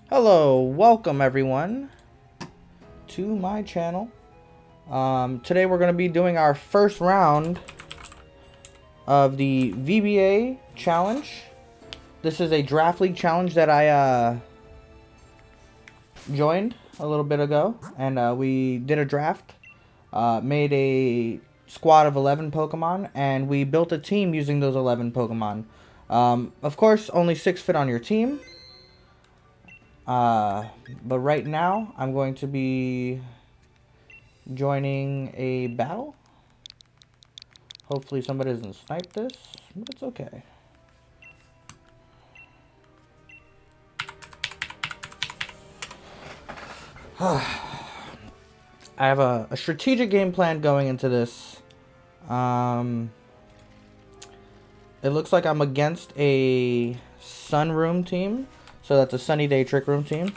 Hello, welcome everyone to my channel. Today we're going to be doing our first round of the VBA challenge. This is a draft league challenge that I joined a little bit ago, and we did a draft, made a squad of 11 Pokemon, and we built a team using those 11 Pokemon. Of course, only 6 fit on your team. But right now, I'm going to be joining a battle. Hopefully somebody doesn't snipe this, but it's okay. I have a strategic game plan going into this. It looks like I'm against a Sunroom team. So that's a Sunny Day Trick Room team.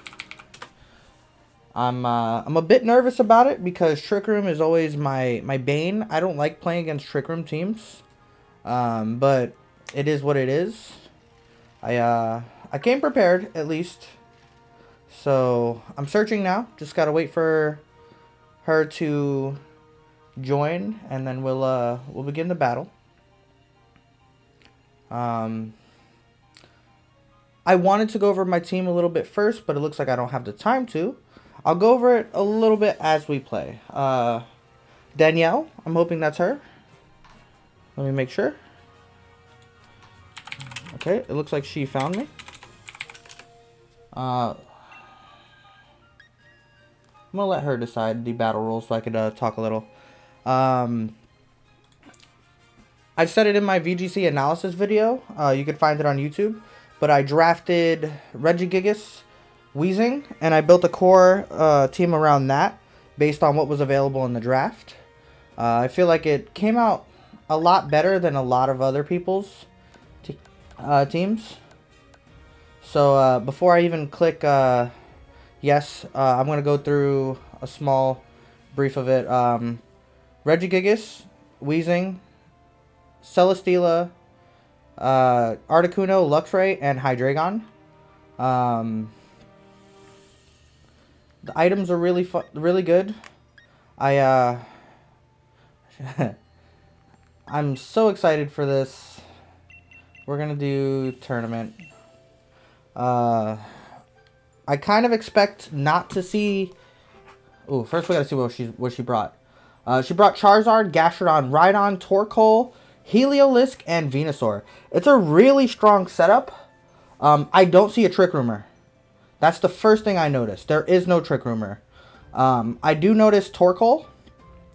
I'm a bit nervous about it because Trick Room is always my bane. I don't like playing against Trick Room teams, but it is what it is. I came prepared at least, so I'm searching now. Just gotta wait for her to join, and then we'll begin the battle. I wanted to go over my team a little bit first, but it looks like I don't have the time to. I'll go over it a little bit as we play. Danielle, I'm hoping that's her. Let me make sure. Okay, it looks like she found me. I'm gonna let her decide the battle rules so I could talk a little. I said it in my VGC analysis video. You can find it on YouTube. But I drafted Regigigas, Weezing, and I built a core team around that based on what was available in the draft. I feel like it came out a lot better than a lot of other people's teams. So before I even click yes, I'm going to go through a small brief of it. Regigigas, Weezing, Celesteela, Articuno, Luxray, and Hydreigon. The items are really good. I'm so excited for this. We're gonna do tournament. I kind of expect not to see. Oh, first we gotta see what she brought. She brought Charizard, Gastrodon, Rhydon, Torkoal, Heliolisk, and Venusaur. It's a really strong setup. I don't see a Trick Roomer. That's the first thing I noticed. There is no Trick Roomer. I do notice Torkoal.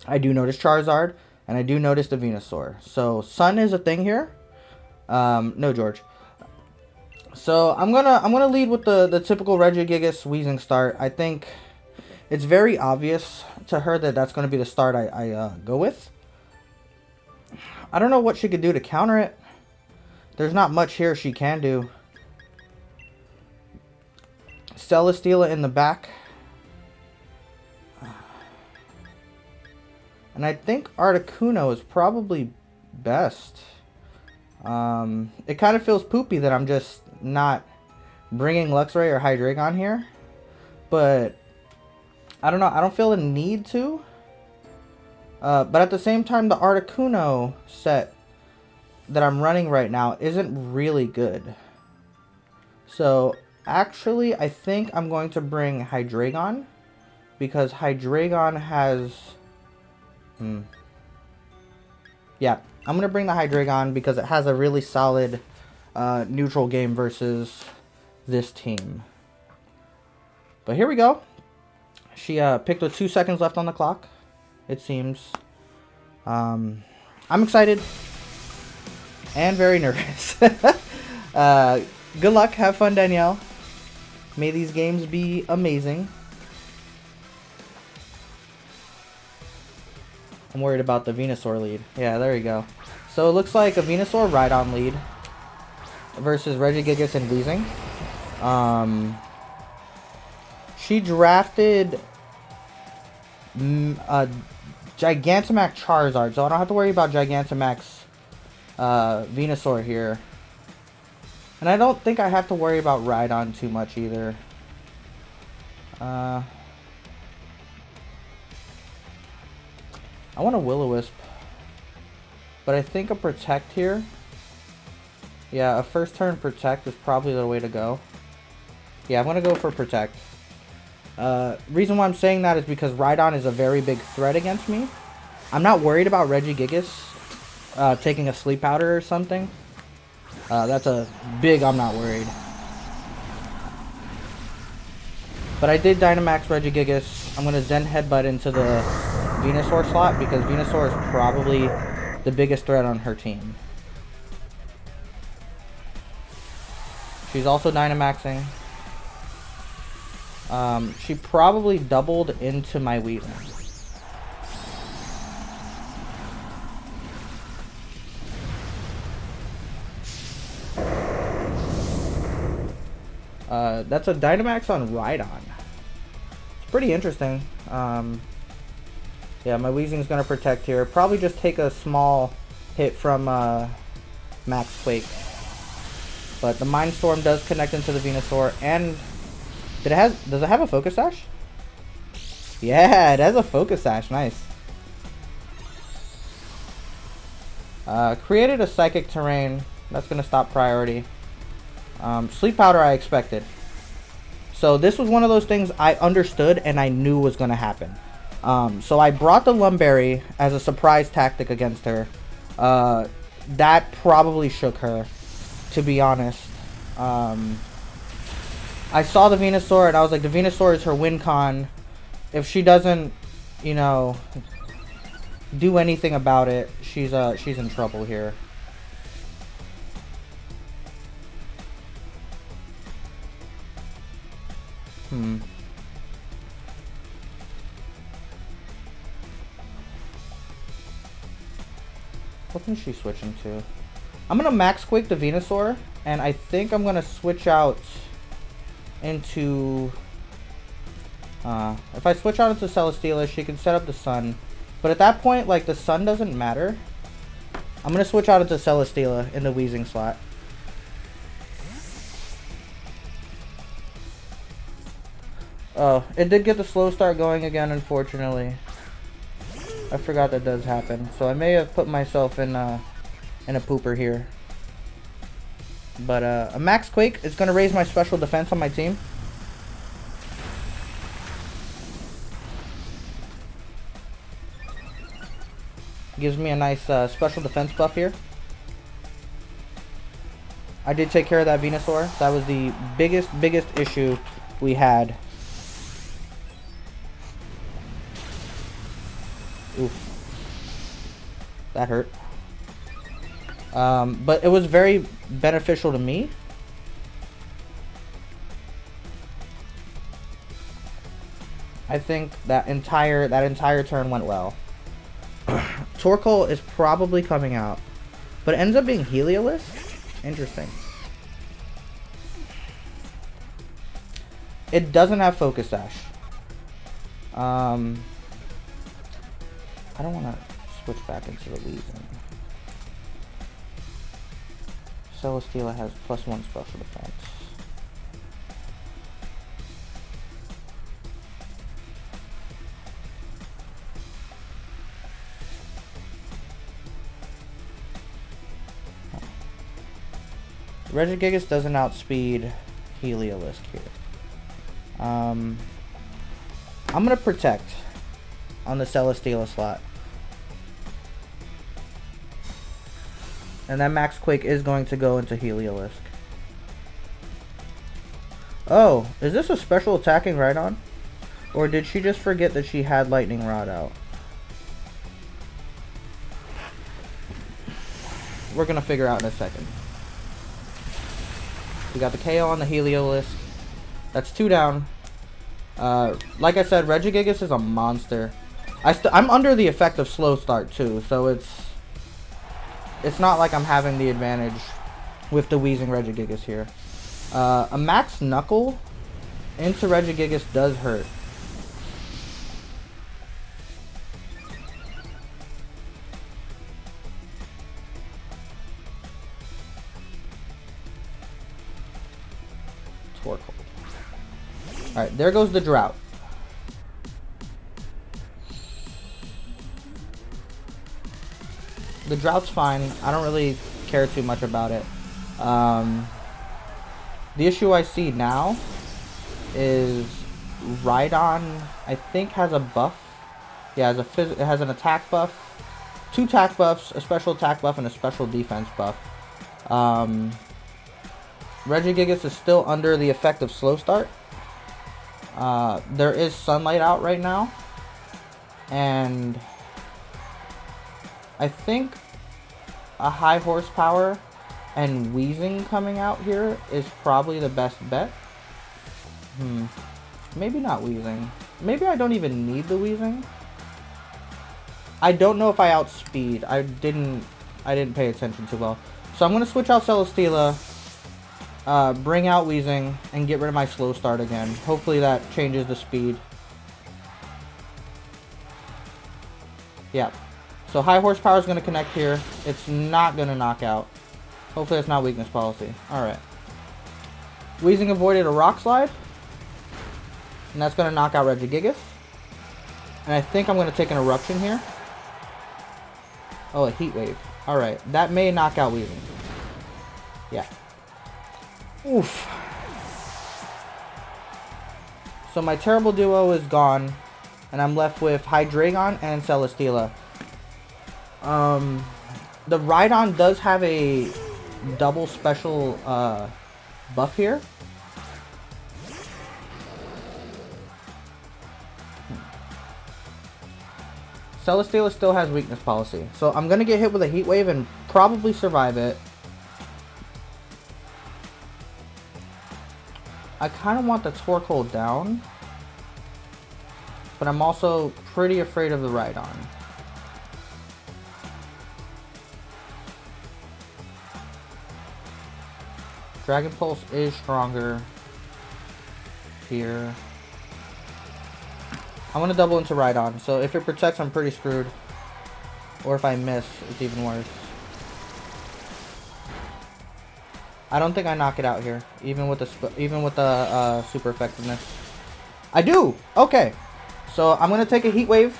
I do notice Charizard. And I do notice the Venusaur. So, Sun is a thing here. No, George. So, I'm gonna lead with the typical Regigigas Weezing start. I think it's very obvious to her that that's going to be the start I go with. I don't know what she could do to counter it. There's not much here she can do. Celesteela in the back. And I think Articuno is probably best. It kind of feels poopy that I'm just not bringing Luxray or Hydreigon here. But I don't know. I don't feel a need to. But at the same time, the Articuno set that I'm running right now isn't really good. So, actually, I think I'm going to bring Hydreigon. Because Hydreigon has... Yeah, I'm going to bring the Hydreigon because it has a really solid neutral game versus this team. But here we go. She picked with 2 seconds left on the clock, it seems. I'm excited and very nervous. Good luck. Have fun, Danielle. May these games be amazing. I'm worried about the Venusaur lead. Yeah, there you go. So it looks like a Venusaur Rhydon lead versus Regigigas and Weezing. She drafted Gigantamax Charizard, so I don't have to worry about Gigantamax Venusaur here. And I don't think I have to worry about Rhydon too much either. I want a Will-O-Wisp, but I think a Protect here. Yeah, a first turn Protect is probably the way to go. Yeah, I'm going to go for Protect. Reason why I'm saying that is because Rhydon is a very big threat against me. I'm not worried about Regigigas taking a Sleep Powder or something. That's a big I'm not worried. But I did Dynamax Regigigas. I'm going to Zen Headbutt into the Venusaur slot because Venusaur is probably the biggest threat on her team. She's also Dynamaxing. She probably doubled into my Weaving. That's a Dynamax on Rhydon. It's pretty interesting. Yeah, my Weezing's gonna Protect here. Probably just take a small hit from Max Quake. But the Mind Storm does connect into the Venusaur, and does it have a Focus Sash? Yeah, it has a Focus Sash. Nice. Created a Psychic Terrain. That's gonna stop priority. Sleep Powder I expected. So this was one of those things I understood and I knew was going to happen. So I brought the Lumberry as a surprise tactic against her. That probably shook her, to be honest. I saw the Venusaur and I was like, the Venusaur is her win con. If she doesn't, you know, do anything about it, she's in trouble here. What is she switching to? I'm gonna Max Quake the Venusaur, and I think I'm gonna switch out into. If I switch out into Celesteela, she can set up the Sun, but at that point, like the Sun doesn't matter. I'm gonna switch out into Celesteela in the Weezing slot. Oh, it did get the slow start going again, unfortunately. I forgot that does happen. So I may have put myself in a pooper here. But a Max Quake is going to raise my special defense on my team. Gives me a nice special defense buff here. I did take care of that Venusaur. That was the biggest issue we had. Oof. That hurt. But it was very beneficial to me. I think that entire turn went well. Torkoal is probably coming out, but it ends up being Heliolisk. Interesting. It doesn't have Focus Sash. I don't want to switch back into the Weezing. Celesteela has +1 special defense. Regigigas doesn't outspeed Heliolisk here. I'm going to Protect on the Celesteela slot. And that Max Quake is going to go into Heliolisk. Oh, is this a special attacking Rhydon? Or did she just forget that she had Lightning Rod out? We're going to figure out in a second. We got the KO on the Heliolisk. That's 2 down. Like I said, Regigigas is a monster. I'm under the effect of slow start too, so it's not like I'm having the advantage with the Weezing Regigigas here. A Max Knuckle into Regigigas does hurt. Torkoal. Alright, there goes the drought. The drought's fine. I don't really care too much about it. The issue I see now is Rhydon, I think, has a buff. Yeah, it has an attack buff. 2 attack buffs, a special attack buff, and a special defense buff. Regigigas is still under the effect of Slow Start. There is sunlight out right now. And I think a high horsepower and wheezing coming out here is probably the best bet. Maybe not wheezing. Maybe I don't even need the wheezing. I don't know if I outspeed. I didn't pay attention too well. So I'm gonna switch out Celesteela, bring out wheezing, and get rid of my slow start again. Hopefully that changes the speed. Yeah. So high horsepower is gonna connect here. It's not gonna knock out. Hopefully it's not weakness policy. Alright. Wheezing avoided a rock slide. And that's gonna knock out Regigigas. And I think I'm gonna take an eruption here. Oh, a heat wave. Alright. That may knock out Weezing. Yeah. Oof. So my terrible duo is gone. And I'm left with Hydreigon and Celesteela. The Rhydon does have a double special buff here. Celesteela still has weakness policy. So I'm going to get hit with a heat wave and probably survive it. I kind of want the Torkoal down. But I'm also pretty afraid of the Rhydon. Dragon Pulse is stronger here. I'm going to double into Rhydon. So if it protects, I'm pretty screwed. Or if I miss, it's even worse. I don't think I knock it out here, even with the super effectiveness. I do. Okay. So I'm going to take a heat wave.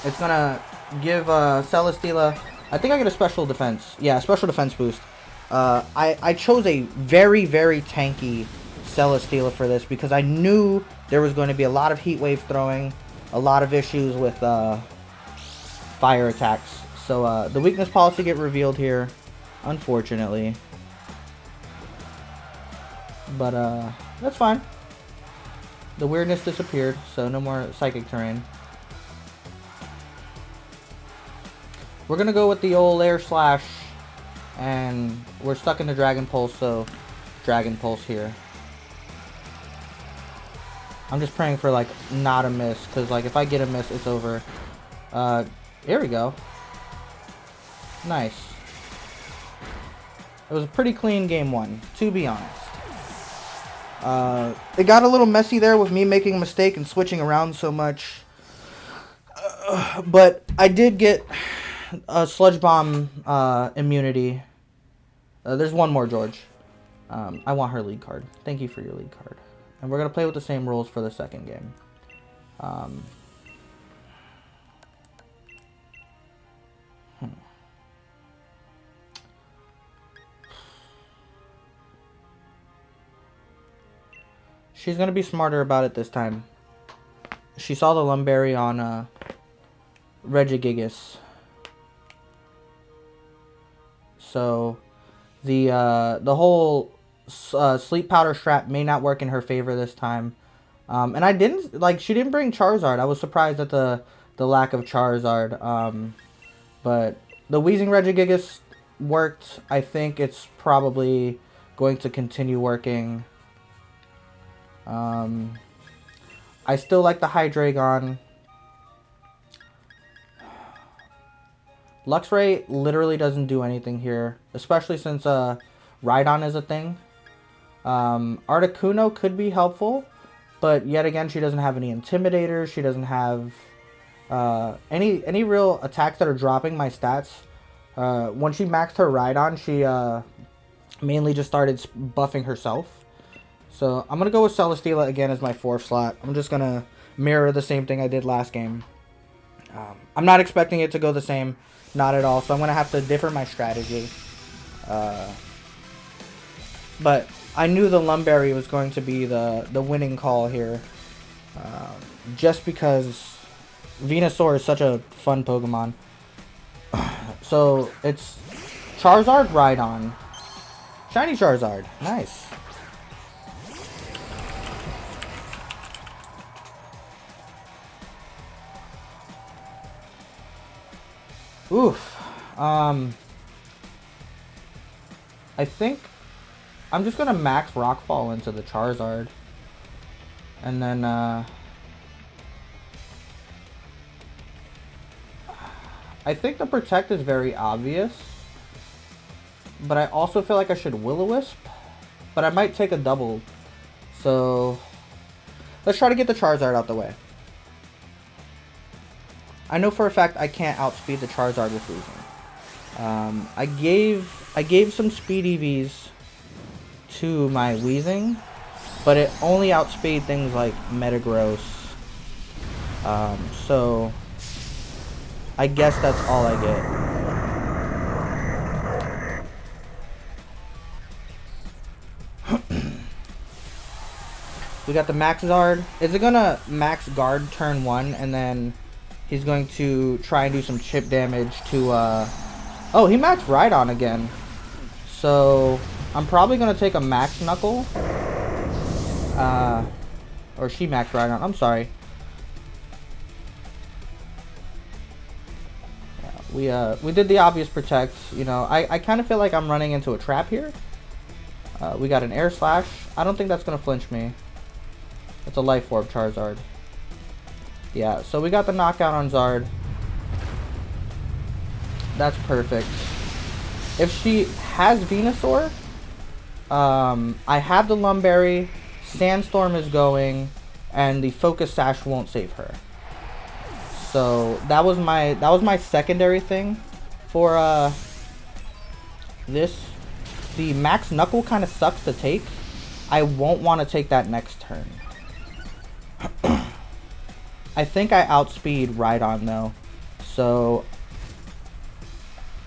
It's going to give Celesteela, I think I get a special defense. Yeah, a special defense boost. I chose a very, very tanky Celesteela for this because I knew there was going to be a lot of heat wave throwing, a lot of issues with fire attacks. So the weakness policy get revealed here, unfortunately. But that's fine. The weirdness disappeared, so no more psychic terrain. We're gonna go with the old air slash, and we're stuck in the Dragon Pulse, so Dragon Pulse here. I'm just praying for like not a miss, because like if I get a miss, it's over. Here we go. Nice. It was a pretty clean game one, to be honest. It got a little messy there with me making a mistake and switching around so much. But I did get a Sludge Bomb immunity. There's one more, George. I want her lead card. Thank you for your lead card. And we're going to play with the same rules for the second game. She's going to be smarter about it this time. She saw the Lumberry on Regigigas. So the whole sleep powder strap may not work in her favor this time. And she didn't bring Charizard. I was surprised at the lack of Charizard. But the Wheezing Regigigas worked. I think it's probably going to continue working. I still like the Hydreigon. Luxray literally doesn't do anything here, especially since Rhydon is a thing. Articuno could be helpful, but yet again, she doesn't have any Intimidators. She doesn't have any real attacks that are dropping my stats. When she maxed her Rhydon, she mainly just started buffing herself. So I'm going to go with Celesteela again as my 4th slot. I'm just going to mirror the same thing I did last game. I'm not expecting it to go the same. Not at all. So I'm going to have to differ my strategy. But I knew the Lumberry was going to be the winning call here. Just because Venusaur is such a fun Pokemon. So it's Charizard, Rhydon. Shiny Charizard. Nice. Oof. I think I'm just gonna max Rockfall into the Charizard. And then I think the Protect is very obvious. But I also feel like I should Will-O-Wisp. But I might take a double. So let's try to get the Charizard out the way. I know for a fact I can't outspeed the Charizard with Weezing. I gave some speed EVs to my Weezing, but it only outspeed things like Metagross. So I guess that's all I get. We got the Max Zard. Is it gonna Max Guard turn 1 and then he's going to try and do some chip damage to, oh, he maxed Rhydon again. So, I'm probably going to take a Max Knuckle. Or she maxed Rhydon. I'm sorry. Yeah, we did the obvious Protect. You know, I kind of feel like I'm running into a trap here. We got an Air Slash. I don't think that's going to flinch me. It's a Life Orb Charizard. Yeah, so we got the knockout on Zard. That's perfect. If she has Venusaur, I have the Lumberry, Sandstorm is going, and the Focus Sash won't save her. So that was my secondary thing for this. The Max Knuckle kind of sucks to take. I won't want to take that next turn. I think I outspeed Rhydon though, so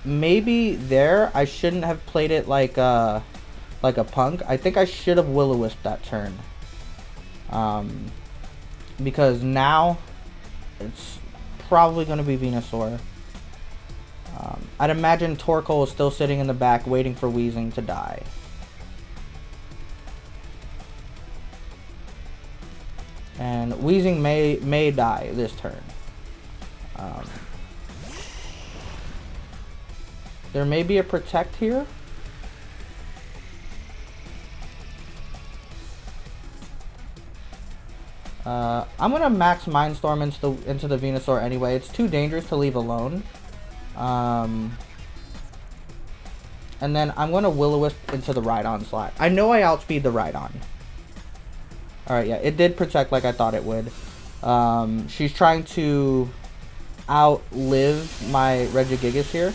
maybe there I shouldn't have played it like a punk. I think I should have Will-O-Wisp that turn, because now it's probably going to be Venusaur. I'd imagine Torkoal is still sitting in the back waiting for Weezing to die. And Weezing may die this turn. There may be a Protect here. I'm gonna max Mindstorm into the Venusaur anyway. It's too dangerous to leave alone. And then I'm gonna Will-O-Wisp into the Rhydon slot. I know I outspeed the Rhydon. Alright, yeah, it did Protect like I thought it would. She's trying to outlive my Regigigas here.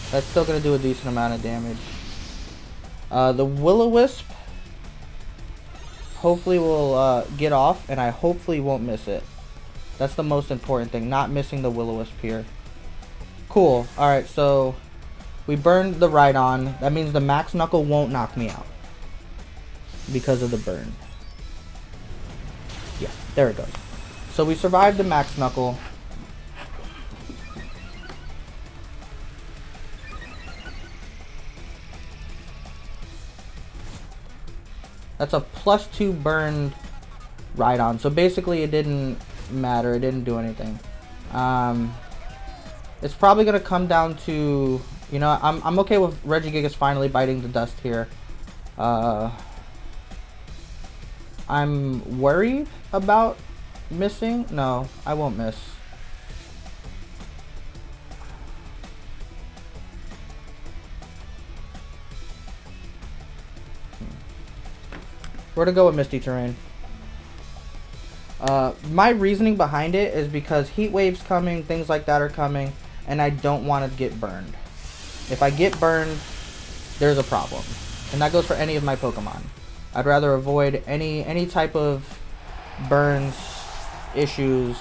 That's still going to do a decent amount of damage. The Will-O-Wisp hopefully will get off, and I hopefully won't miss it. That's the most important thing, not missing the Will-O-Wisp here. Cool. Alright, so we burned the Rhydon. That means the Max Knuckle won't knock me out because of the burn. Yeah, there it goes. So we survived the Max Knuckle. That's a +2 burned Rhydon. So basically it didn't matter. It didn't do anything. It's probably going to come down to, you know, I'm okay with Regigigas finally biting the dust here. I'm worried about missing. No, I won't miss. We're gonna go with Misty Terrain. My reasoning behind it is because Heat Wave's coming, things like that are coming, and I don't want to get burned. If I get burned, there's a problem. And that goes for any of my Pokemon. I'd rather avoid any type of burns issues.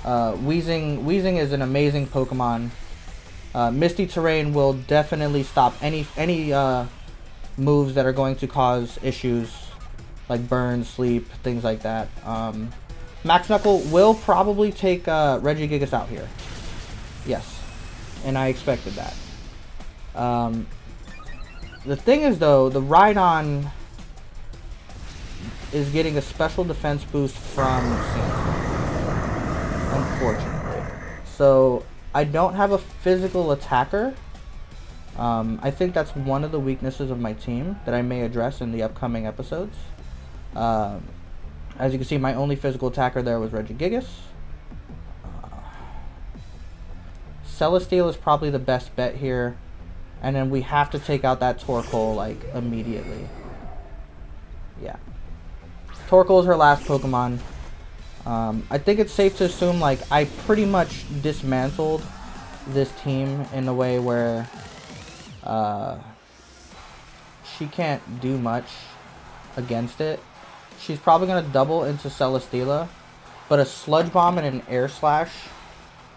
Weezing is an amazing Pokemon. Misty Terrain will definitely stop any moves that are going to cause issues like burn, sleep, things like that. Max Knuckle will probably take Regigigas out here. Yes, and I expected that. The thing is, though, the Rhydon is getting a special defense boost from Sandstorm, unfortunately. So I don't have a physical attacker. I think that's one of the weaknesses of my team that I may address in the upcoming episodes. As you can see, my only physical attacker there was Regigigas. Celesteela is probably the best bet here. And then we have to take out that Torkoal, like, immediately. Yeah. Torkoal is her last Pokemon. I think it's safe to assume, like, I pretty much dismantled this team in a way where she can't do much against it. She's probably going to double into Celesteela, but a Sludge Bomb and an Air Slash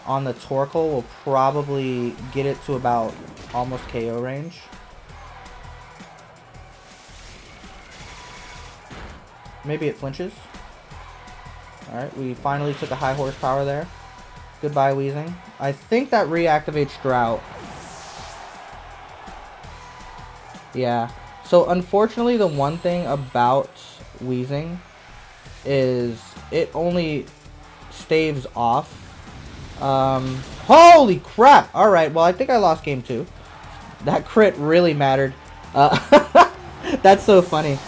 on the Torkoal will probably get it to about almost KO range. Maybe it flinches. Alright, we finally took a high horsepower there. Goodbye, Weezing. I think that reactivates Drought. Yeah. So, unfortunately, the one thing about Weezing is it only staves off. Holy crap! Alright, well, I think I lost game 2. That crit really mattered. That's so funny.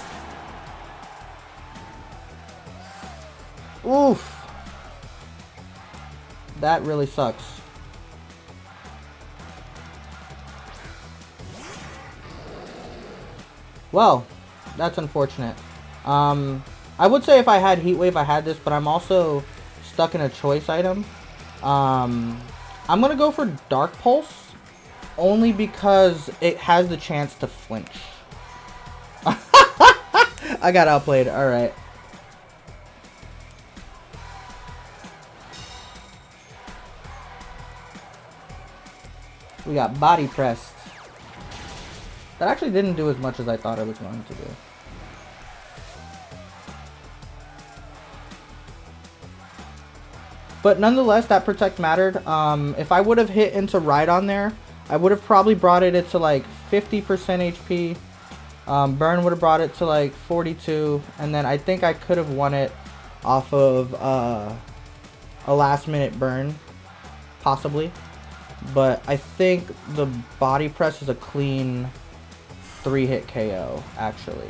Oof. That really sucks. Well, that's unfortunate. I would say if I had Heat Wave, I had this, but I'm also stuck in a choice item. I'm going to go for Dark Pulse, only because it has the chance to flinch. I got outplayed. Alright. We got Body Pressed. That actually didn't do as much as I thought it was going to do. But nonetheless, that Protect mattered. If I would have hit into Rhydon there, I would have probably brought it to like 50% HP. Burn would have brought it to like 42. And then I think I could have won it off of a last minute burn. Possibly. But I think the Body Press is a clean 3-hit KO, actually.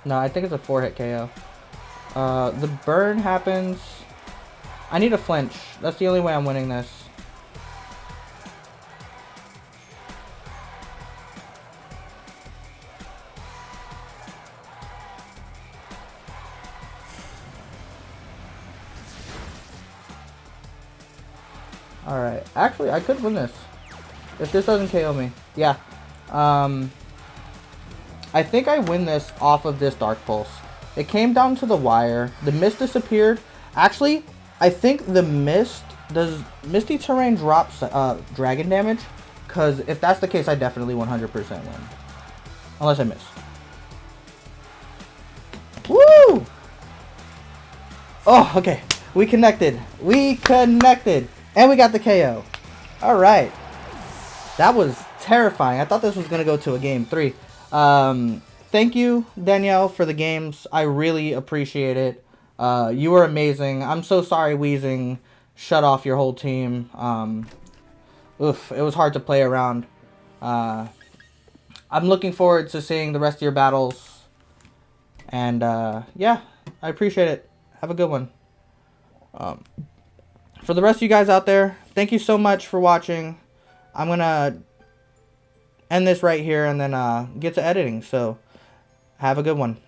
No, I think it's a 4-hit KO. The burn happens. I need a flinch. That's the only way I'm winning this. Alright. Actually, I could win this. If this doesn't KO me. Yeah. I think I win this off of this Dark Pulse. It came down to the wire. The mist disappeared. Actually, I think the mist... Does Misty Terrain drop dragon damage? Because if that's the case, I definitely 100% win. Unless I miss. Woo! Oh, okay. We connected. We connected. And we got the KO. Alright. That was terrifying. I thought this was going to go to a game 3. Thank you, Danielle, for the games. I really appreciate it. You were amazing. I'm so sorry Weezing shut off your whole team. Oof, it was hard to play around. I'm looking forward to seeing the rest of your battles. And, yeah, I appreciate it. Have a good one. For the rest of you guys out there, thank you so much for watching. I'm going to end this right here and then get to editing. So, have a good one.